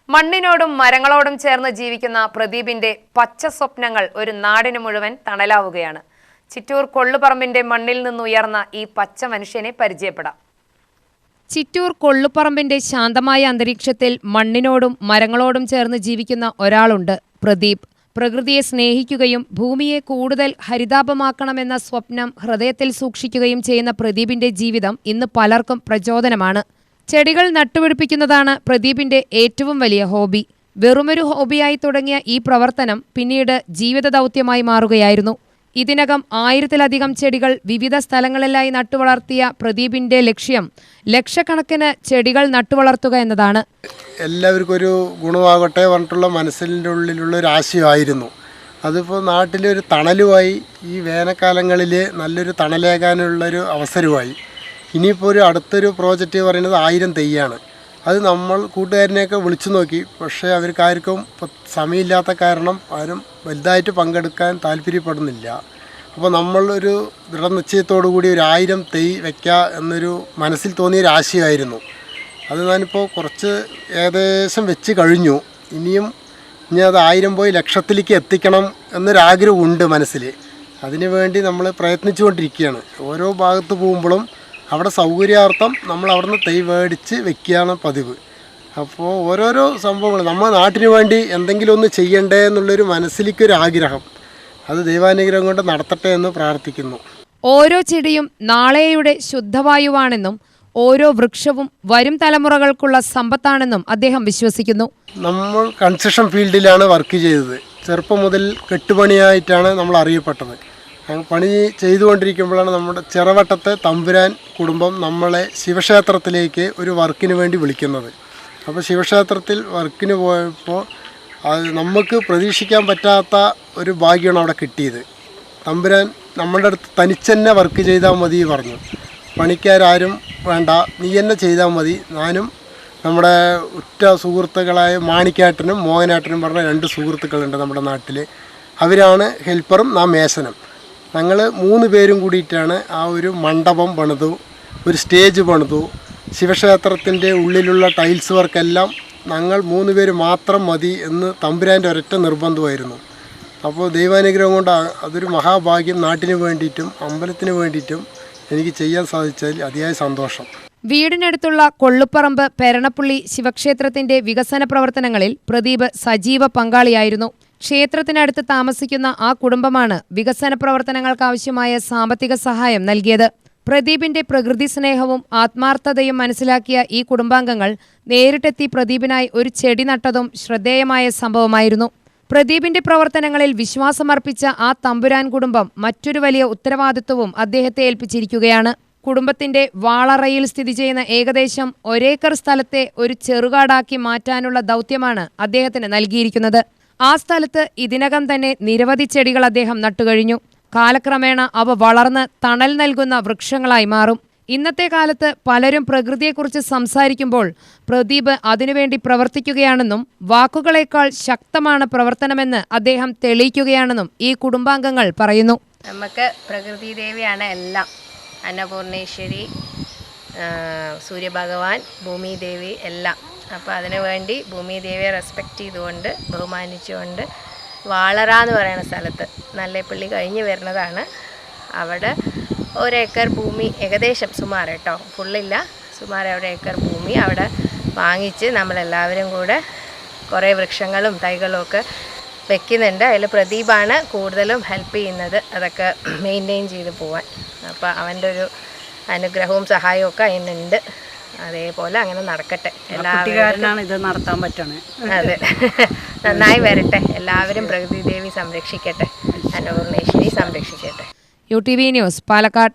മണ്ണിനോടും മരങ്ങളോടും ചേർന്ന് ജീവിക്കുന്ന പ്രദീപിന്റെ പച്ച സ്വപ്നങ്ങൾ ഒരു നാടിന് മുഴുവൻ തണലാവുകയാണ്. ചിറ്റൂർ കൊള്ളുപറമ്പിന്റെ മണ്ണിൽ നിന്നുയർന്ന ഈ പച്ച മനുഷ്യനെ പരിചയപ്പെടാം. ചിറ്റൂർ കൊള്ളുപറമ്പിന്റെ ശാന്തമായ അന്തരീക്ഷത്തിൽ മണ്ണിനോടും മരങ്ങളോടും ചേർന്ന് ജീവിക്കുന്ന ഒരാളുണ്ട്, പ്രദീപ്. പ്രകൃതിയെ സ്നേഹിക്കുകയും ഭൂമിയെ കൂടുതൽ ഹരിതാപമാക്കണമെന്ന സ്വപ്നം ഹൃദയത്തിൽ സൂക്ഷിക്കുകയും ചെയ്യുന്ന പ്രദീപിന്റെ ജീവിതം ഇന്ന് പലർക്കും പ്രചോദനമാണ്. ചെടികൾ നട്ടുപിടിപ്പിക്കുന്നതാണ് പ്രദീപിന്റെ ഏറ്റവും വലിയ ഹോബി. വെറുമൊരു ഹോബിയായി തുടങ്ങിയ ഈ പ്രവർത്തനം പിന്നീട് ജീവിത ദൗത്യമായി മാറുകയായിരുന്നു. ഇതിനകം 1000-ലധികം ചെടികൾ വിവിധ സ്ഥലങ്ങളിലായി നട്ടുവളർത്തിയ പ്രദീപിന്റെ ലക്ഷ്യം ലക്ഷക്കണക്കിന് ചെടികൾ നട്ടുവളർത്തുക എന്നതാണ്. എല്ലാവർക്കും ഒരു ഗുണമാകട്ടെ പറഞ്ഞിട്ടുള്ള മനസ്സിൻ്റെ ഉള്ളിലുള്ള ഒരു ആശയമായിരുന്നു. അതിപ്പോൾ നാട്ടിലൊരു തണലുമായി, ഈ വേനൽക്കാലങ്ങളിൽ നല്ലൊരു തണലേകാനുള്ളൊരു അവസരമായി. ഇനിയിപ്പോൾ അടുത്തൊരു പ്രോജക്റ്റ് പറയുന്നത് 1000 തെയ്യാണ്. അത് നമ്മൾ കൂട്ടുകാരനെയൊക്കെ വിളിച്ചു നോക്കി, പക്ഷേ അവർക്കാർക്കും സമയമില്ലാത്ത കാരണം ആരും വലുതായിട്ട് പങ്കെടുക്കാൻ താല്പര്യപ്പെടുന്നില്ല. അപ്പോൾ നമ്മളൊരു ദൃഢനിശ്ചയത്തോടു കൂടി ഒരു 1000 തെയ് വയ്ക്കുക എന്നൊരു മനസ്സിൽ തോന്നിയൊരു ആശയമായിരുന്നു. അത് ഞാനിപ്പോൾ കുറച്ച് ഏകദേശം വെച്ച് കഴിഞ്ഞു. ഇനി അത് 1000 പോയി ലക്ഷത്തിലേക്ക് എത്തിക്കണം എന്നൊരാഗ്രഹമുണ്ട് മനസ്സിൽ. അതിനു വേണ്ടി നമ്മൾ പ്രയത്നിച്ചുകൊണ്ടിരിക്കുകയാണ്. ഓരോ ഭാഗത്ത് പോകുമ്പോഴും അവിടെ സൗകര്യാർത്ഥം നമ്മൾ അവിടുന്ന് തൈ മേടിച്ച് വെക്കുകയാണ് പതിവ്. അപ്പോൾ ഓരോരോ സംഭവങ്ങൾ നമ്മുടെ നാട്ടിന് വേണ്ടി എന്തെങ്കിലും ഒന്ന് ചെയ്യണ്ടേ എന്നുള്ളൊരു മനസ്സിലേക്കൊരു ആഗ്രഹം, അത് ദൈവാനുഗ്രഹം കൊണ്ട് നടത്തട്ടെ എന്ന് പ്രാർത്ഥിക്കുന്നു. ഓരോ ചെടിയും നാളെയുടെ ശുദ്ധവായുവാണെന്നും ഓരോ വൃക്ഷവും വരും തലമുറകൾക്കുള്ള സമ്പത്താണെന്നും അദ്ദേഹം വിശ്വസിക്കുന്നു. നമ്മൾ കൺസ്ട്രക്ഷൻ ഫീൽഡിലാണ് വർക്ക് ചെയ്തത്. ചെറുപ്പം മുതൽ കെട്ടുപണിയായിട്ടാണ് നമ്മൾ അറിയപ്പെട്ടത്. പണി ചെയ്തുകൊണ്ടിരിക്കുമ്പോഴാണ് നമ്മുടെ ചെറുവട്ടത്തെ തമ്പുരാൻ കുടുംബം നമ്മളെ ശിവക്ഷേത്രത്തിലേക്ക് ഒരു വർക്കിന് വേണ്ടി വിളിക്കുന്നത്. അപ്പോൾ ശിവക്ഷേത്രത്തിൽ വർക്കിന് പോയപ്പോൾ അത് നമുക്ക് പ്രതീക്ഷിക്കാൻ പറ്റാത്ത ഒരു ഭാഗ്യമാണ് അവിടെ കിട്ടിയത്. തമ്പുരാൻ നമ്മളുടെ അടുത്ത് തനിച്ചെന്നെ വർക്ക് ചെയ്താൽ മതി പറഞ്ഞു. പണിക്കാരും വേണ്ട, നീ തന്നെ ചെയ്താൽ മതി. ഞാനും നമ്മുടെ ഉറ്റ സുഹൃത്തുക്കളായ മാണിക്കേട്ടനും മോഹനേട്ടനും പറഞ്ഞ 2 സുഹൃത്തുക്കളുണ്ട് നമ്മുടെ നാട്ടിൽ. അവരാണ് ഹെൽപ്പറും നാം മേശനും. ഞങ്ങൾ 3 പേരും കൂടിയിട്ടാണ് ആ ഒരു മണ്ഡപം പണിതു, ഒരു സ്റ്റേജ് പണിതു. ശിവക്ഷേത്രത്തിൻ്റെ ഉള്ളിലുള്ള ടൈൽസ് വർക്കെല്ലാം ഞങ്ങൾ 3 പേര് മാത്രം മതി എന്ന് തമ്പുരാൻ്റെ ഒരൊറ്റ നിർബന്ധമായിരുന്നു. അപ്പോൾ ദൈവാനുഗ്രഹം കൊണ്ട് അതൊരു മഹാഭാഗ്യം. നാട്ടിന് വേണ്ടിയിട്ടും അമ്പലത്തിന് വേണ്ടിയിട്ടും എനിക്ക് ചെയ്യാൻ സാധിച്ചതിൽ അതിയായ സന്തോഷം. വീടിനടുത്തുള്ള കൊള്ളുപ്പറമ്പ് പെരണപ്പുള്ളി ശിവക്ഷേത്രത്തിന്റെ വികസന പ്രവർത്തനങ്ങളിൽ പ്രദീപ് സജീവ പങ്കാളിയായിരുന്നു. ക്ഷേത്രത്തിനടുത്ത് താമസിക്കുന്ന ആ കുടുംബമാണ് വികസന പ്രവർത്തനങ്ങൾക്കാവശ്യമായ സാമ്പത്തിക സഹായം നൽകിയത്. പ്രദീപിന്റെ പ്രകൃതി സ്നേഹവും ആത്മാർത്ഥതയും മനസ്സിലാക്കിയ ഈ കുടുംബാംഗങ്ങൾ നേരിട്ടെത്തി പ്രദീപിനായി ഒരു ചെടി നട്ടതും ശ്രദ്ധേയമായ സംഭവമായിരുന്നു. പ്രദീപിന്റെ പ്രവർത്തനങ്ങളിൽ വിശ്വാസമർപ്പിച്ച ആ തമ്പുരാൻ കുടുംബം മറ്റൊരു വലിയ ഉത്തരവാദിത്വവും അദ്ദേഹത്തെ ഏൽപ്പിച്ചിരിക്കുകയാണ്. കുടുംബത്തിന്റെ വാളറയിൽ സ്ഥിതി ചെയ്യുന്ന ഏകദേശം 1 ഏക്കർ സ്ഥലത്തെ ഒരു ചെറുകാടാക്കി മാറ്റാനുള്ള ദൗത്യമാണ് അദ്ദേഹത്തിന് നൽകിയിരിക്കുന്നത്. ആ സ്ഥലത്ത് ഇതിനകം തന്നെ നിരവധി ചെടികൾ അദ്ദേഹം നട്ടുകഴിഞ്ഞു. കാലക്രമേണ അവ വളർന്ന് തണൽ നൽകുന്ന വൃക്ഷങ്ങളായി മാറും. ഇന്നത്തെ കാലത്ത് പലരും പ്രകൃതിയെക്കുറിച്ച് സംസാരിക്കുമ്പോൾ പ്രദീപ് അതിനുവേണ്ടി പ്രവർത്തിക്കുകയാണെന്നും വാക്കുകളേക്കാൾ ശക്തമാണ് പ്രവർത്തനമെന്ന് അദ്ദേഹം തെളിയിക്കുകയാണെന്നും ഈ കുടുംബാംഗങ്ങൾ പറയുന്നു. നമുക്ക് പ്രകൃതി ദേവിയാണ് എല്ലാം. അന്നപൂർണേശ്വരി, സൂര്യഭഗവാൻ, ഭൂമി ദേവി എല്ലാം. അപ്പോൾ അതിനു വേണ്ടി ഭൂമി ദേവിയെ റെസ്പെക്റ്റ് ചെയ്തുകൊണ്ട് ബഹുമാനിച്ചുകൊണ്ട് വാളറ എന്ന് പറയുന്ന സ്ഥലത്ത് നല്ലേപ്പള്ളി കഴിഞ്ഞ് വരുന്നതാണ്. അവിടെ 1 ഏക്കർ ഭൂമി ഏകദേശം സുമാർ കേട്ടോ, ഫുള്ളില്ല, സുമാർ 1 ഏക്കർ ഭൂമി അവിടെ വാങ്ങിച്ച് നമ്മളെല്ലാവരും കൂടെ കുറേ വൃക്ഷങ്ങളും തൈകളും ഒക്കെ വെക്കുന്നുണ്ട്. അതിൽ പ്രദീപാണ് കൂടുതലും ഹെൽപ്പ് ചെയ്യുന്നത്, അതൊക്കെ മെയിൻറ്റെയിൻ ചെയ്ത് പോവാൻ. അപ്പോൾ അവൻ്റെ ഒരു അനുഗ്രഹവും സഹായവും ഒക്കെ അതിനുണ്ട്. അതേപോലെ അങ്ങനെ നടക്കട്ടെ. എല്ലാവരും ഇത് നടത്താൻ പറ്റണേ. അതെ, നന്നായി വരട്ടെ. എല്ലാവരും പ്രകൃതി ദേവി സംരക്ഷിക്കട്ടെ, അന്നപൂർണേശ്വരി സംരക്ഷിക്കട്ടെ. UTV news, Palakkad.